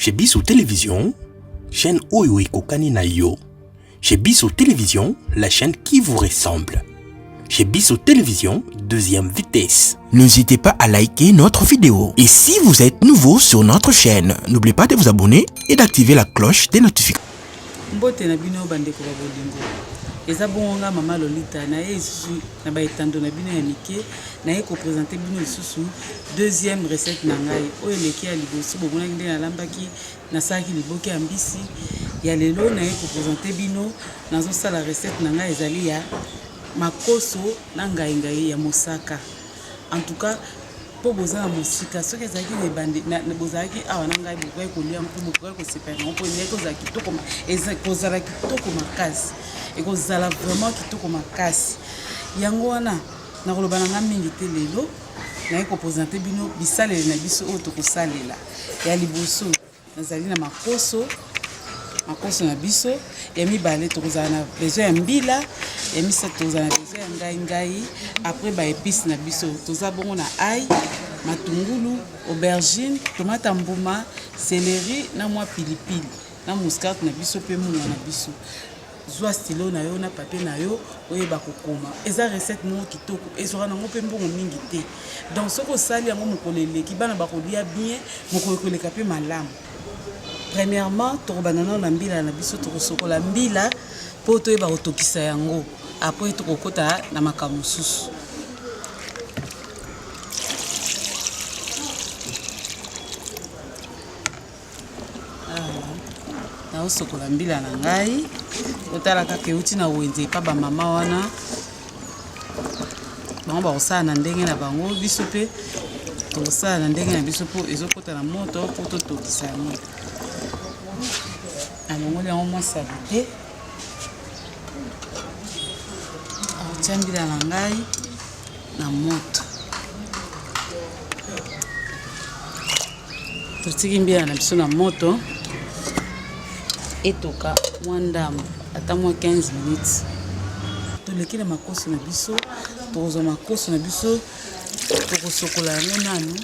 Chez Bissou Télévision, chaîne Oyo Ekokani na yo. Chez Bissou Télévision, la chaîne qui vous ressemble. Chez Bissou Télévision, deuxième vitesse. N'hésitez pas à liker notre vidéo. Et si vous êtes nouveau sur notre chaîne, n'oubliez pas de vous abonner et d'activer la cloche des notifications. Mbote na bino bandeko ba bolingo. Eza bonga mama Lolita na yesu na ba etando na bino ya mike na ye ko présenter bino lisusu deuxième recette na ngai oyo leki ya liboso bomona ngende na lambaki na saki liboke ya mbisi ya lelo na ye ko présenter bino nazo sala recette na ngai ezali ya makoso na ngai ya mosaka. En tout cas po boza musika soki ezaki ne bandi na bozaki awa na ngai bokoy kolia mpo bokoy ko separa mpo ne ko za kitoko eza kozala kitoko makasi ekozala vraiment kitoko makasi yango wana na koloba na mingi te lelo na ko présenter bino bisalele na biso oyo tokosalela ya liboso nazali na makoso na biso ya mibale tokozala na besoin ya mbila ya misato tokozala na besoin ya ngai après ba épices na biso toza bongo na ail matungulu aubergine tomate mbuma céleri na mwa pilipili na muscade na biso pe muna na biso zwa stylo na yo na papier na yo oyeba kokoma eza recette mo kitoko ezora nango pe mbongo mingi te donc soko sali yango mokoleleki bana bakolia bien mokoleka pe malamu. Premièrement tokobanana na mbila na biso tokosokola mbila po toyeba otokisa yango après tokokota na makambo mosusu. Na osokola mbila na ngai otala kaka euti na wenze pa ba mama wana bango bakosala na ndenge na bango biso pe tokosala na ndenge na biso po ezokota na moto po totokisa yango alongoli yango mwa salite aotia mbila na ngai na moto totiki mbila na biso na moto etoka mwa ndambo ata mwa 15 minutes toleki na makoso na biso tokozwa makoso na biso tokosokola yango nanu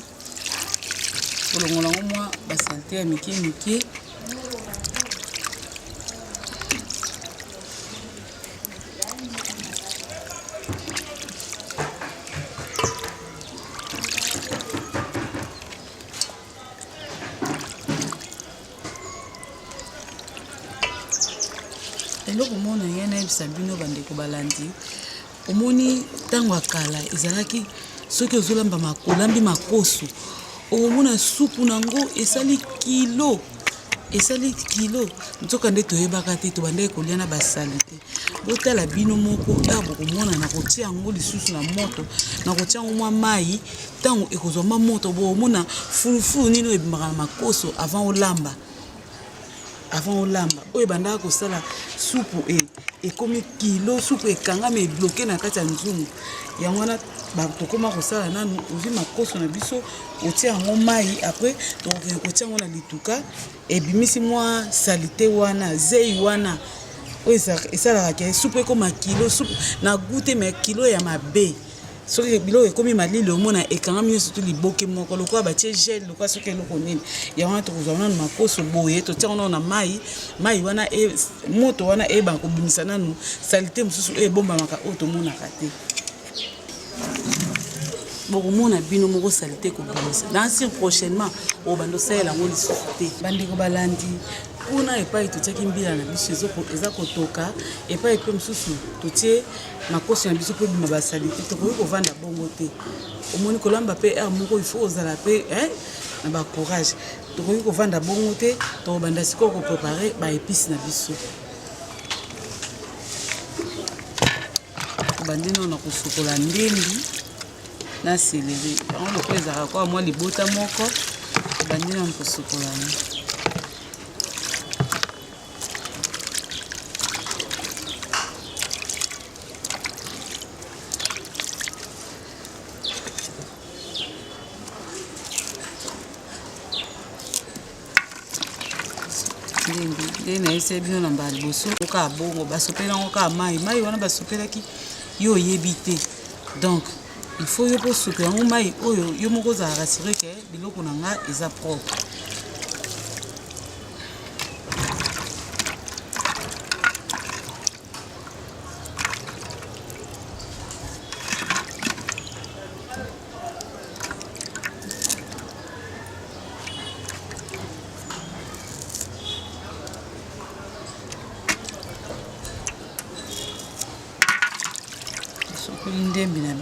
tolongola yango mwa basalite ya mike eloko mona yana yebisa bino bandeko balandi omoni ntango akala ezalaki soki ozolamba makolambi makoso omona supu nango esali kilo nzoka nde toyebaka te tobandaki kolia na basali te botala bino moko bokomona na kotia yango lisusu na moto na kotia yango mwa mai ntango ekozwa mwa moto bomona fulufulu nini ebimaka na makoso avant olamba oyo bandaka kosala supu ekomi kilo supu ekangami ebloke na kati ya nzungu yango wana tokoma kosala nanu ozwi makoso na biso otia yango mai après tokokende kotia yango na lituka ebimisi mwa salite wana zei wana oyo esalaka ke supu ekoma kilo supu na gute me kilo ya mabe soki biloko ekomi malili omona ekangami nyonso tu liboke moko lokola batie gel lokola soki eloko nini yango wana tokozwa nanu makoso boye totia nanu na mai wana moto wana eyebaka kobimisa nanu salite mosusu oyo ebombamaka oyo tomonaka te bokomona bino moko salite kobimisa dansir prochainement oyo bandosalela yango lisusu te bandeko balandi kuna epai totiaki mbila na biso eza kotoka epai pe mosusu totie makoso na biso po bima basalite tokoki kovanda bongo te omoni kolamba pe moko ifo ozala pe na bacourage tokoki kovanda bongo te tokobanda sikoyo koprepare baépice na biso obandi nao na kosukola ndembi na seleri yango lokola ezalaka kwa mwa libota moko obandi nao na kosukola nde nayebisa bino na mbala liboso oka bongo basopeli yango kaka mai wana basopelaki yo oyebi te donc il faut yo mpo sope yango mai oyo yo moko ozala rassuré ke biloko na nga eza propre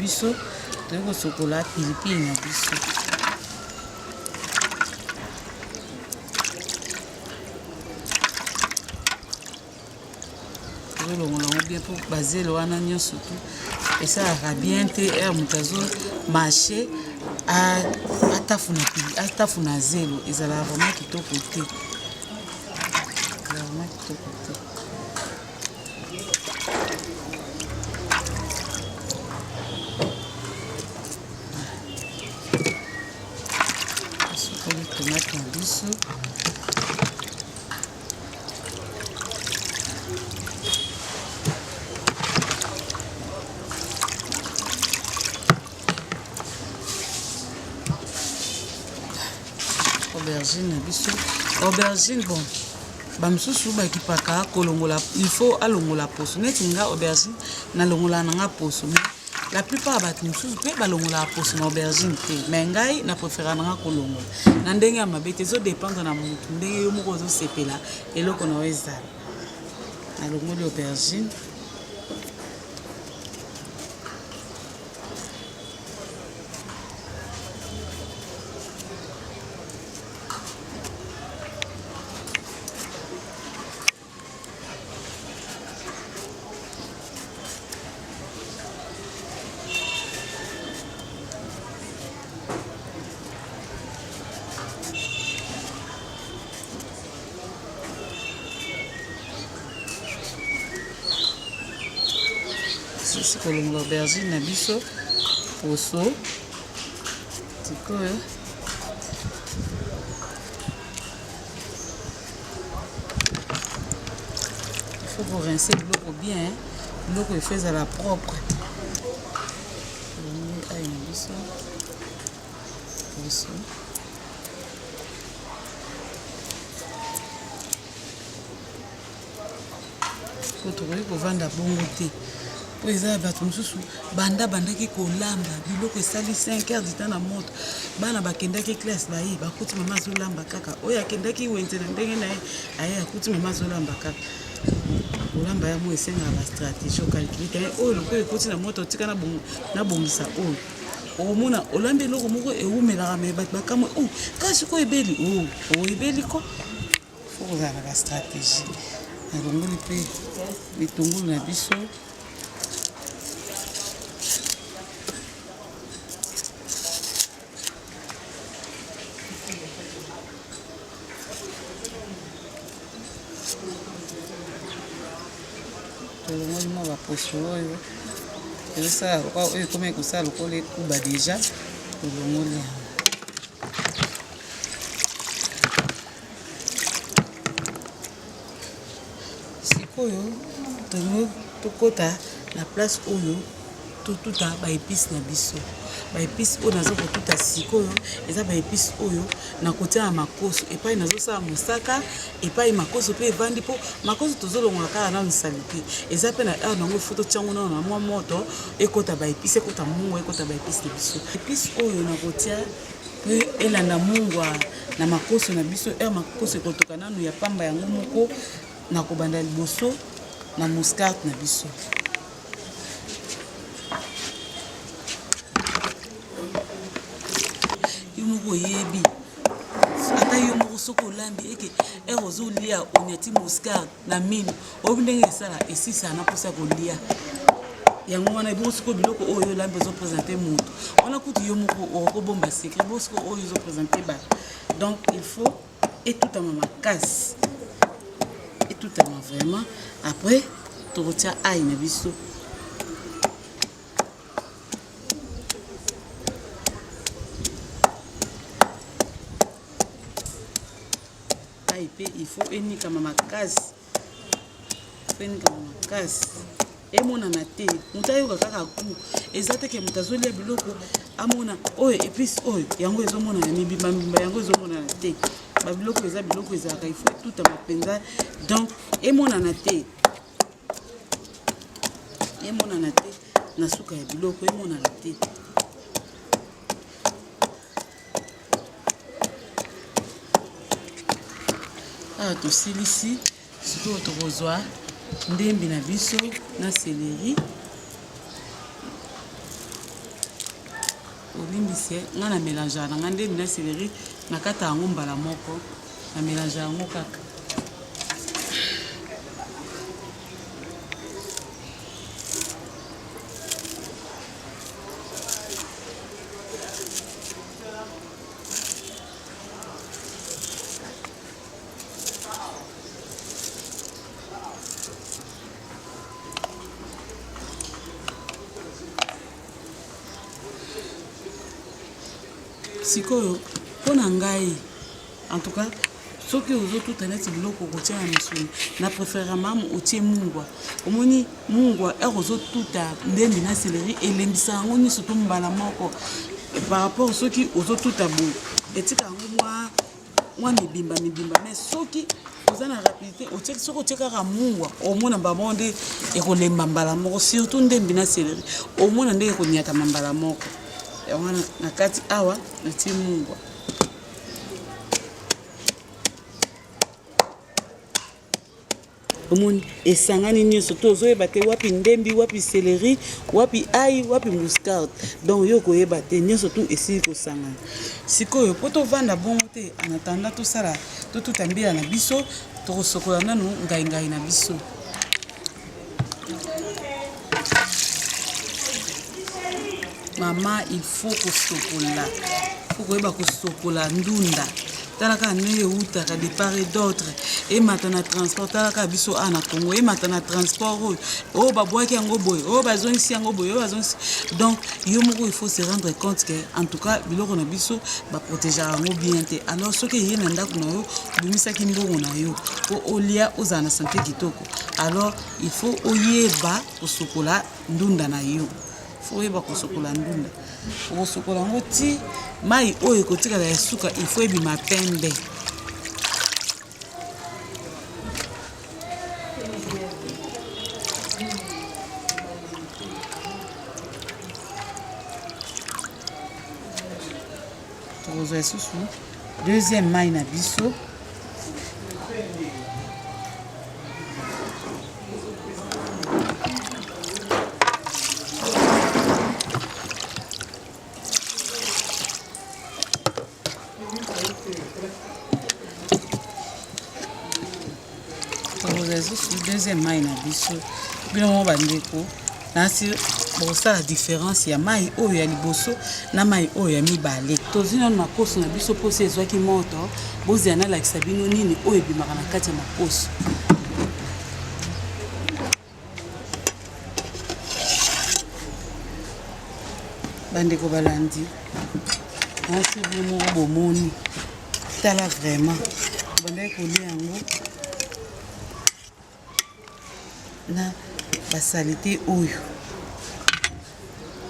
biso toyei kosokola pilipili na biso. tozolongolongo bien mpo bazelo wana nyonso tu esalaka bien te ere moto azomarche atafuna zelo ezalaka vraiment kitoko te. Sokoli tomate na biso. Aubergine na biso. Aubergine bon bamisusu bakipaka kolongola, il faut alongola poso neti nga aubergine nalongola nanga poso, mais la plupart bato misusu mpe balongola poso na aubergine te, mais ngai na préféra nanga kolongola na ndenge ya mabe te, ezodépendre na motu ndenge yo moko ozosepela eloko na yo ezala. Nalongoli aubergine. Sisi kolongola aubergine na biso poso sikoyo il faut vous rincer biloko bien, biloko il faut ezala propre. Kolongola ail na biso poso. Po tokoki kovanda bongo te. Po eza bato mosusu bandaki kolamba biloko esali 5 heures du temps na moto, bana bakendaki classe baye bakuti mama azolamba kaka, oyo akendaki wenze na ndenge na ye aye akuti mama azolamba kaka. Kolamba yango esengaka bastratégie okalkulite oyo lokola ekoti na moto otika nabongisa oyo omona olambi eloko moko ewumelaka me bato bakamwe kasi ko ebeli ebeli ko fo kozala bastratégie. Nalongoli mpe bitungulu na biso. Tolongoli mwa baposo oyo ezosala lokwa oyo ekomi ekosala lokola ekuba deja, tolongoli yango. Sikoyo tolingi tokota na place oyo totuta baépice na biso. Baépice oyo naza kotuta sikoyo eza baépice oyo nakotia na makoso epai nazosala mosaka epai makoso mpe evandi mpo makoso tozolongola kaka na misali te, eza mpe na aire nango ifo totiango nano na mwa moto ekota baépice ekota mungwa ekota baépice na biso. Épice oyo nakotia mpe elanda mungwa na makoso na biso, aire makoso ekotoka nano ya pamba yango moko nakobanda liboso na muscade na biso. Moko yebi ata yo moko soki olambi eke ere ozolia oniati muscade na mine oyebi ndenge esala esisa na mposa kolia yango wana ebongo sikoyo biloko oyo olambi ozopresente moto wana kutu yo moko okobomba secret bongo sikoyo oyo ozopresente bato. Donc il faut etutama makasi, etutama vraiment. Après tokotia ail na biso. Il faut enikama makasi, emonana te moto ayoka kaka ku eza te ke moto azolia biloko amona oyo épice oyo yango ezomonana mibimba yango ezomonana te, babiloko eza biloko ezalaka il faut etutama mpenza, donc emonana te na suka ya biloko emonana te. Awa tosilisi sikoyo tokozwa ndembi na biso na céleri épices nga na mélange na nga ndembi na céleri na kata yango mbala moko na mélange yango kaka. Sikoyo pona ngai en tout cas soki ozotuta neti biloko kotia na misuni na préférera mamu otie mungwa omoni mungwa ozotuta ndembi na céleri elembisa yango nyonso to mbala moko par rapport soki ozotuta boye etika yango mwa mibimba mais soki oza na rapidité soki otie kaka mungwa omona bango nde ekolemba mbala moko surtout ndembi na céleri omona nde ekoniatama mbala moko yango na kati awa natie mungwa. Omoni esangani nyonso to ozoyeba te wapi ndembi wapi céleri wapi ai wapi muscade donc yo koyeba te nyonso tu esili kosangana. Sikoyo po tovanda bongo te en attendant tosala totuta mbila na biso tokosokola nanu ngai na biso. Mama il faut kosokola faut koyeba kosokola ndunda talaka ndenge eutaka de part et d'autre emata na transport talaka biso na Congo emata na transport oyo babwaki yango boye oyo bazongisi yango boye oyo bazongisi donc yo moko il faut se rendre compte que en tout cas biloko na biso baprotéger yango bien te alors soki ye na ndako na yo obimisaki mbongo na yo po olia ozala na santé kitoko alors il faut oyeba kosokola ndunda na yo faut yeba kosokola ndunda kosokola yango ti mai oyo ekotikala ya suka il faut ebima pembe. Tokozwa lisusu deuxième mai na biso deuxième mai na biso bino mo bandeko nasi bosala différence ya mai oyo ya liboso na mai oyo ya mibale tozwi nano makoso na biso mposo ezwaki moto bozela nalakisa bino nini oyo ebimaka na kati ya makoso. Bandeko balandi nasi bino bomoni tala vraiment bandeko kolia yango na basalite oyo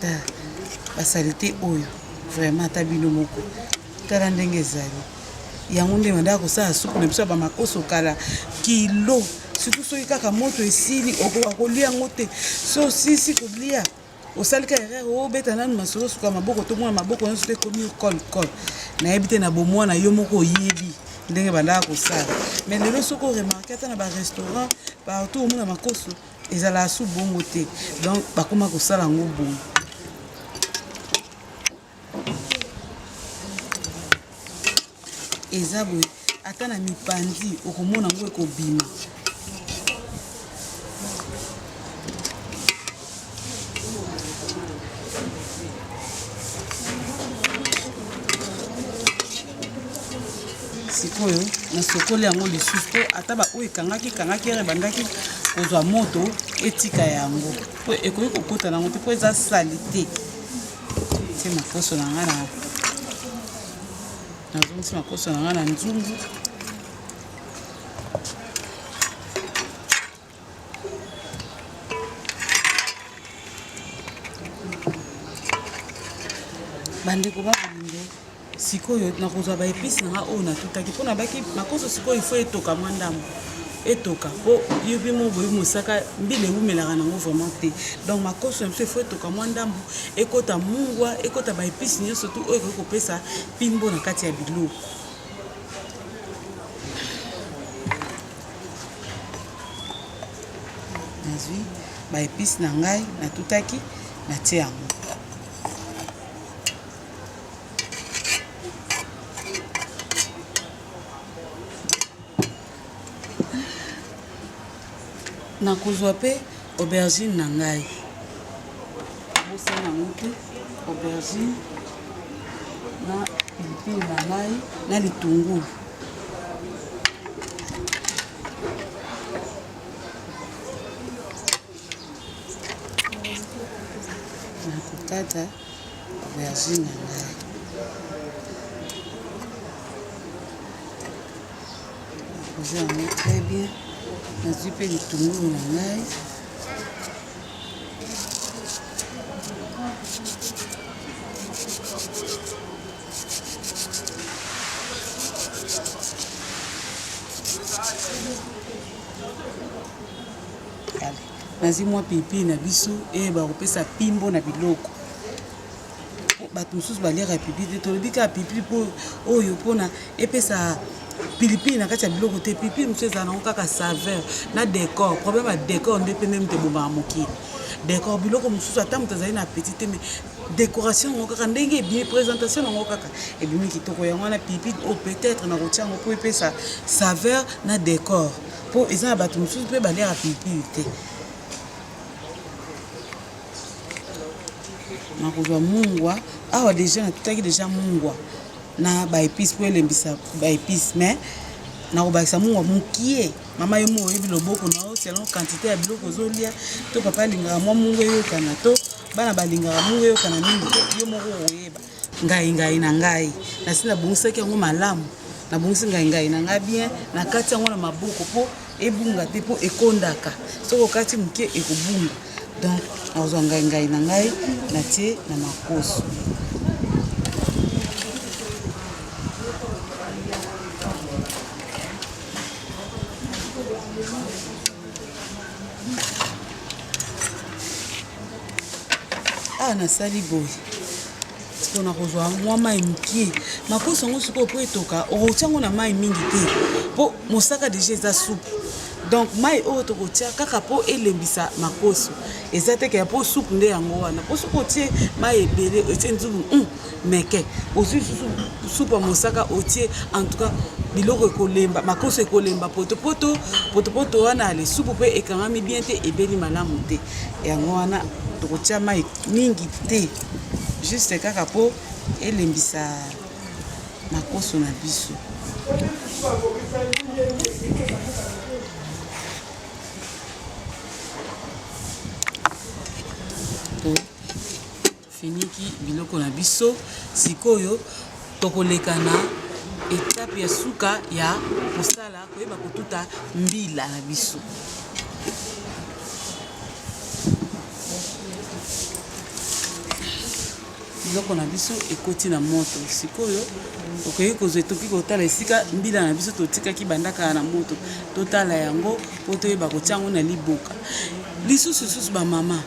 ta basalite oyo vraiment ta bino moko tala ndenge ezali yango nde bandaka kosala supu na biso ya bamakoso kala kilo surtout soki kaka moto esili okoka kolia yango te so osisi kolia osalika erreur obeta nanu masolo suka maboko tomona maboko nyonso te ekomi kol nayebi te na bomwana yo moko oyebi ndenge bandaka kosala mais lelo soki oremarke ata na barestaurant partout omona makoso ezala su bongo te donc bakoma kosala yango bongo. Eza boye ata na mipandi okomona yango ekobima. Sikoyo na sokoli yango lisusu po ata ba oyo ekangaki ere bandaki kozwa moto etika yango po ekoki kokota nango te po eza salite ti makoso na nga nazongisi makoso na nga na nzungu bandeko babolingo sikoyo nakozwa baepisi na nga oyo natutaki mpona baki makoso sikoyo ifo etoka mwa ndambo etoka po yobi mo boyi mosaka mbila ewumelaka nango vraiment te donc makoso na biso ifo etoka mwa ndambo ekota mungwa ekota baepisi nyonso tu oyo ekoki kopesa pimbo na kati ya biloko. Nazwi baepisi na ngai natutaki natie yango nakozwa pe aubergine na ngai bosala yango te aubergine na pilipili na ngai na litungulu nakokata aubergine na ngai nakoza yango très bien nazwi mpe litungulu na ngai nazwi mwa pilipili na biso eyeba kopesa pimbo na biloko bato mosusu baliaka pilipili te tolobi kaka pilipili oyo mpona epesa pilipili na kati ya biloko te pilipili mosusu ezala nango kaka saveur na décor problème ya décor nde mpe nde moto ebombaka mokili décor biloko mosusu ata moto azali na petit te mais décoration yango kaka ndenge ebimi présentation yango kaka ebimi kitoko yango wana pilipili o peut-être na kotia yango mpo epesa saveur na décor mpo eza na bato mosusu mpe baliaka pilipili te nakozwa mungwa awa deja natutaki deja mungwa na baépice mpo elembisa baépice mais nakobakisa mungwa mokie mama yo mo oyebi loboko na yo selon quantité ya biloko ozolia to papa alingaka mwa mungwa eyokana to bana balingaka mungwa eyokana mingi te yo moko oyeba ngai na ngai nasi nabongisaki yango malamu nabongisi ngai na ngai bien nakati yango na maboko mpo ebunga te mpo ekondaka soki okati mokie ekobunga donc nakozwa ngai na ngai natie na makoso nasali boye mpona kozwa mwa mai mokie makoso yango sikoyo mpo etoka okotia yango na mai mingi te mpo mosaka deja eza supu donc mai oyo tokotia kaka mpo elembisa makoso eza teke ya mpo supu nde yango wana mpo soki otie mai ebele otie nzubu meke ozwi supu ya mosaka otie en tout cas biloko ekolemba makoso ekolemba potopoto wana ale supu mpe ekangami bien te ebeli malamu te yango wana tokotia mai mingi te juste kaka mpo elembisa makoso na biso finiki biloko na biso sikoyo tokoleka na etape ya suka ya kosala koyeba kotuta mbila na biso biloko na biso ekoti na moto sikoyo okoki kozwa etoki kotala esika mbila na biso totikaki bandaka na moto totala yango mpo toyeba kotia yango na liboka lisusu bamama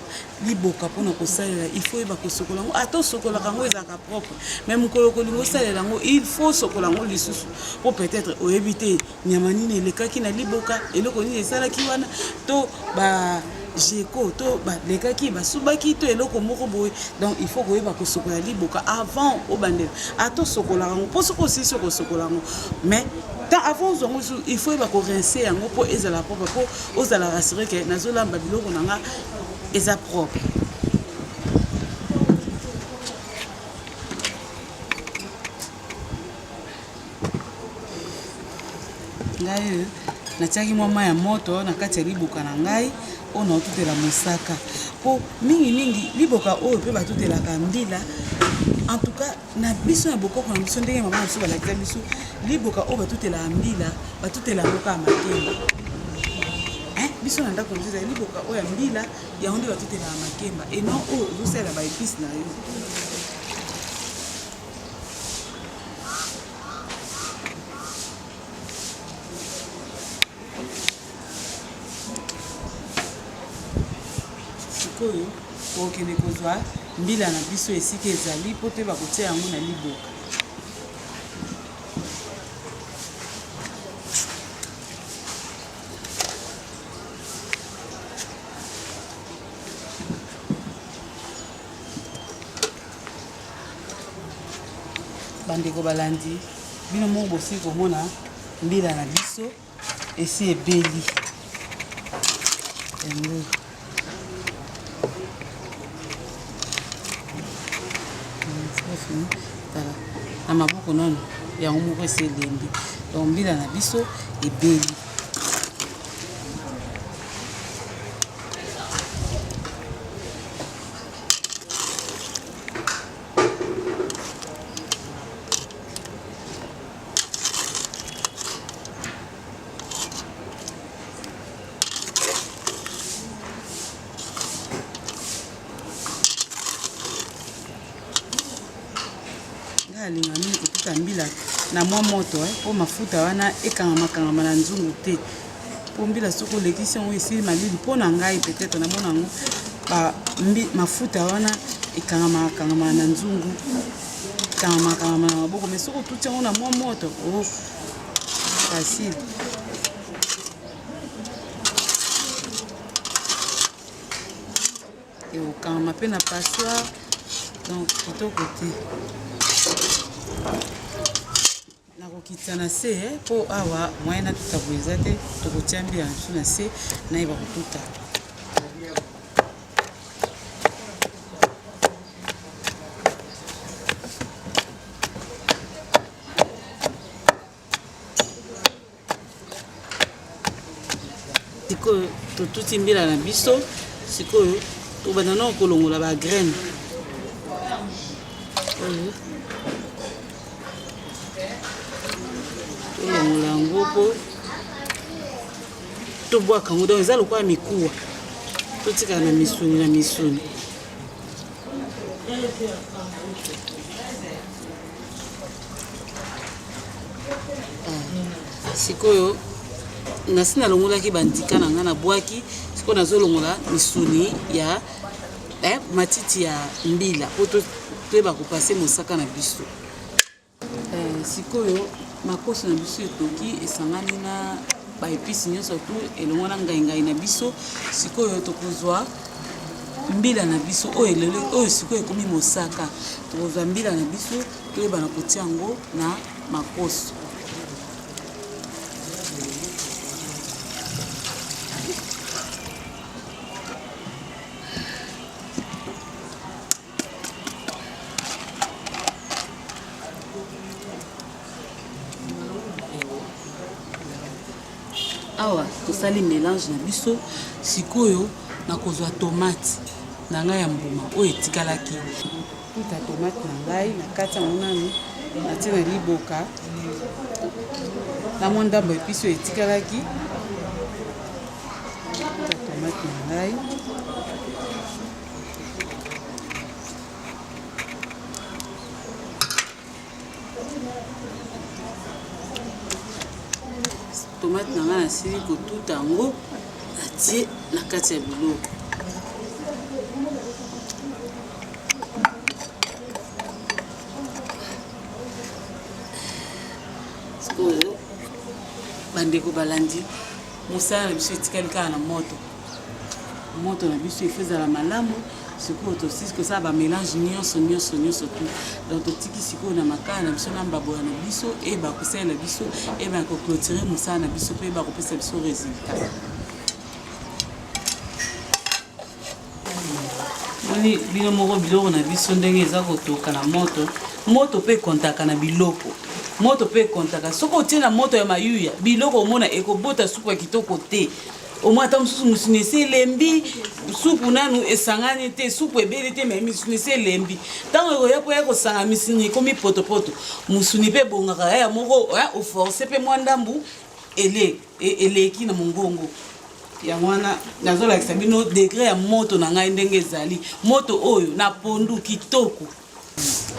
liboka mpona kosalela il faut yeba kosokola yango ata osokolaka yango ezalaka propre mais mokolo kolingo osalela yango il faut osokola yango lisusu mpo peut-être oyebi te nyama nini elekaki na liboka eloko nini esalaki wana to jeko to balekaki basubaki to eloko moko boye donc il faut koyeba kosokola liboka avant obandela ata osokolaka yango mpo soki osili soki osokola yango mais tant avant ozongo il faut yeba korince yango mpo ezala propre mpo ozala rassure ke nazolamba biloko na nga eza propre ngai natiaki mwa mai ya moto na kati ya liboka na ngai oyo naotutela mosaka mpo mingi liboka oyo mpe batutelaka mbila en tout cas na biso na bokoko na biso ndenge mama biso balakisa biso liboka oyo batutelaka mbila batutelaka mboka ya makemba biso na ndako nzeza liboka oyo ya mbila yango nde batutelaka makemba eno oyo ozosalela baepice na yo sikoyo tokende kozwa mbila na biso esika ezali mpo te bakotia yango na liboka bandeko balandi bino moko bosili komona mbila na biso esi ebeli na maboko nono yango moko esi elembi donc mbila na biso ebeli alinga mingi kotuta mbila na mwa moto po mafuta wana ekangama na nzungu te po mbila soki olekisi yango esili malili mpo na ngai peut-être namona yango mafuta wana ekangama na nzungu ekangama na maboko mais soki otuti yango na mwa moto facile ekokangama mpe na passoire donc kitoko te nakokitisa na se mpo awa moyen natuta boye eza te tokotia mbila na biso na se nayeba kotuta sikoyo totuti mbila na biso sikoyo tobanda na kolongola bagraine oyo tolongola yango mpo tobwaka yango donc eza lokola mikuwa totikala na misuni sikoyo ngasi nalongolaki bandika na nga nabwaki sikoyo nazolongola misuni ya matiti ya mbila po toyeba kopase mosaka na biso sikoyo makoso na biso etoki esangani na baepisi nyonso tu elongo na ngai na biso sikoyo tokozwa mbila na biso oyo sikoyo ekomi mosaka tokozwa mbila na biso toyeba na kotia yango na makoso awa tosali mélange na biso sikoyo nakozwa tomate na ngai ya mbuma oyo etikalaki tuta tomate na ngai na kati yango nanu natie na liboka na mwa ndambo episo oyo etikalaki tuta tomate na ngai tomate na ngai nasili kotuta yango natie na kati ya biloko sikoyo bandeko balandi mosala na biso etikali kaka na moto na biso efo ezala malamu sikoyo tosisi kosala bamélange nyonso tu donc totiki sikoyo na makala na biso na mbaboya na biso eyeba kosalela biso eyeba koclôturer mosala na biso mpe eyeba kopesa biso résultat moni bino moko biloko na biso ndenge eza kotoka na moto mpe ekontaka na biloko moto mpe ekontaka soki otie na moto ya mayuya biloko omona ekobota supu ya kitoko te omoi ata mosusu musuni esi elembi supu nanu esangani te supu ebeli te me misuni esi elembi ntango ekoya mpo ya kosanga misuni ekomi potopoto musuni mpe ebongaka ya moko oforce mpe mwa ndambu eleki na mongongo yango wana nazolakisa bino degre ya moto na ngai ndenge ezali moto oyo na pondu kitoko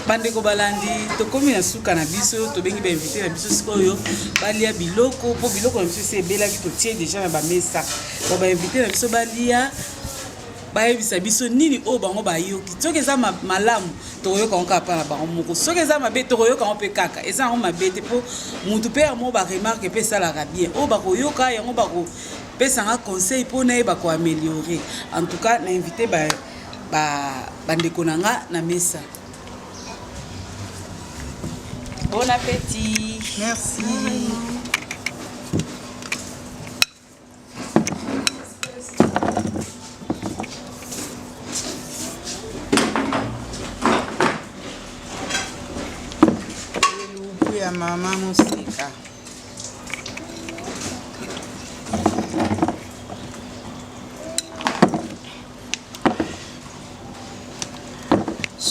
bandeko balandi tokomi na suka na biso tobengi bainvité na biso sikoyo balia biloko mpo biloko na biso esi ebelaki totie deja na bamesa bainvité na biso balia bayebisa biso nini oyo bango bayoki soki eza malamu tokoyoka ngo kaka mpa na bango moko soki eza mabe tokoyoka ngo mpe kaka eza yango mabe te mpo mutu mpe yango baremarke mpe esalaka bien oyo bakoyoka yango bakopesanga conseil mpo nayeba koameliore en tout cas na invité bandeko na nga na mesa. Bon appétit. Merci.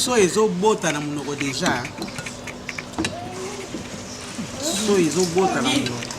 so ezobota na monoko déjà. So ezobota na monoko.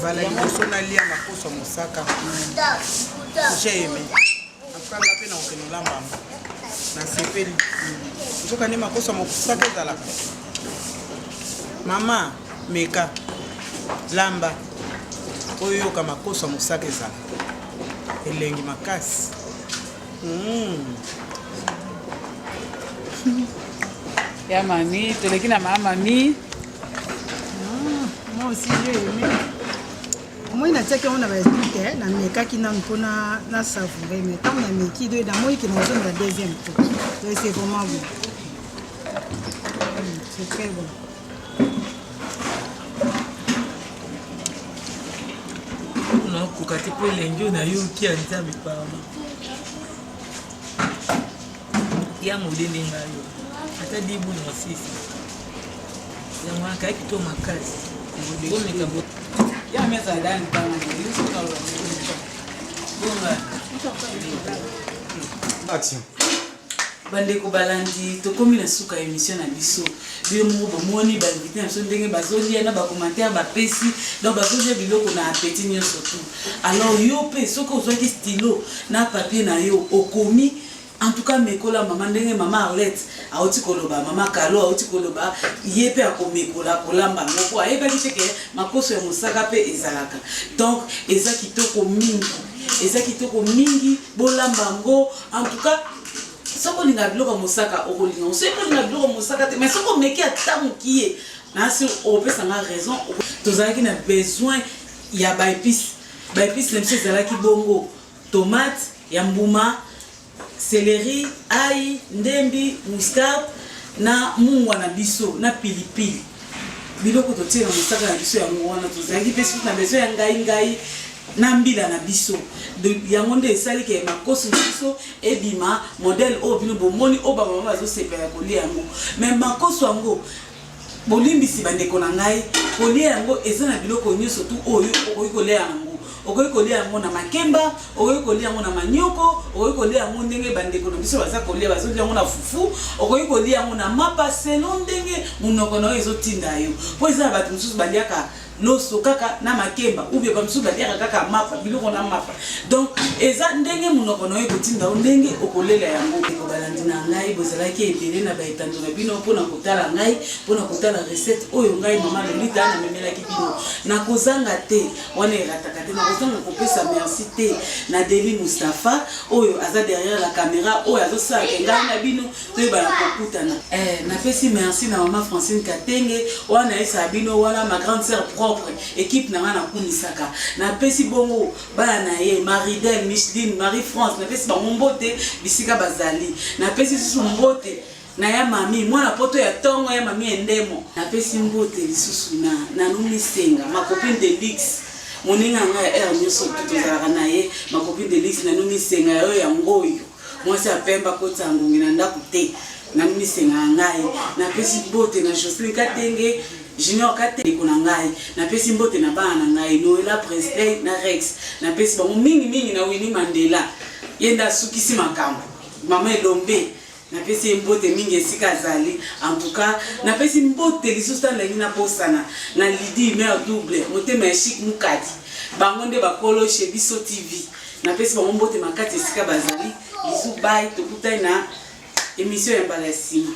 Bala liboso nalia makoso mosaka j'ai aimé akanga pe na okenolamba na sepeli nzoka ne makoso mosaka ezalaka mama meka lamba oyo yoka makoso mosaka ezalaka elengi makasi ya mami toleki na mami. Moi aussi j'ai aimé. Moi il a dit qu'on avait expliqué na meka qui n'a pas na savourer mais quand on a mis qui doit dans moi qui nous donne la deuxième tour. Donc c'est vraiment bon. C'est très bon. Non, kokati po lengo na yo ki anza bipama. Ya modele ngayo. Ata dibu na sisi. Ya mwaka kito makazi. Ya meza ndani bana action bandeko balandi tokomi na suka émission na biso bino moko bomoni bainvité na biso ndenge bazolia na bacommentaire bapesi donc bazolia biloko na appétit nyonso tout alors yo mpe soki ozwaki stylo na papier na yo okomi en tout cas mekola mama ndenge mama Arlette auti koloba mama Kalo auti koloba yepe akomekola kolamba moko ayebaki te ke makoso ya mosaka pe ezalaka donc eza kitoko mingi bolamba ngo en tout cas soko linga biloko mosaka okolinga oseko linga biloko mosaka te mais soko meki ata mokie na si opesa nga raison tozalaki na besoin ya ba épice na biso ezalaki bongo tomate ya mbuma céleri, ail, ndembi, mousscade, na mungwa na biso, na pilipili. Biloko to tira mosaka na biso ya mungwa na tozaki pesu na beso ya ngai na mbila na biso. De yango nde esali ke makoso biso ebima modèle o bino bomoni o ba mama bazo sepela kolia yango. Mais makoso yango bolimbisi bandeko na ngai, kolia yango eza na biloko nyonso tu oyo okokolia yango. Okoki kolia yango na makemba, okoki kolia yango na manioko, okoki kolia yango ndenge bandeko na biso baza kolia bazolia yango na fufu, okoki kolia yango na mapa selon ndenge munoko na yo ezotinda yo. Po eza bato mosusu baliaka loso kaka na makemba ou bien bamsusu baliaka kaka mapa biloko na mapa. Donc eza ndenge munoko na yo kotinda yo ndenge okolela yango. Ko balandi na ngai bozalaki ebele na baetando na bino mpona kotala ngai, mpona kotala recette oyo ngai mama Lolita na memelaki bino. Na kozanga te wana erataka te na kozanga kopesa merci te na Deli Mustafa oyo aza derrière la caméra oyo azosala ngai na bino toyeba na kokutana. Na pesi merci na mama Francine Katenge wana esa bino wana ma grande sœur propre équipe na ngana kunisaka. Na pesi bongo bana na ye Maridel, Micheline, Marie France na pesi bango mbote bisika bazali. Na pesi susu mbote na ya mami mwana poto ya tongo ya mami endemo. Na pesi mbote lisusu na numi senga ma copine de Lix moninga nga ya nyoso tutozala na ye ma copine de Lix na numi senga yo ya ngoyo mwasi apemba kota ngungi na ndaku te na numi senga ngai. Na pesi mbote na Jocelyn Katenge Junior Katenge kuna ngai. Na pesi mbote na bana na ngai Noela Presley na Rex. Na pesi bango mingi na Winnie Mandela yenda sukisi makambo mama Elombe. Na pesi mbote mingi esika zali en tout cas na pesi mbote lisusu ndangi na posana na Lydie mère double motema ya chic mukadi bango nde bakolo chez Biso TV. Na pesi bango mbote makati esika bazali bisu bye tokutana na émission ya Balasima.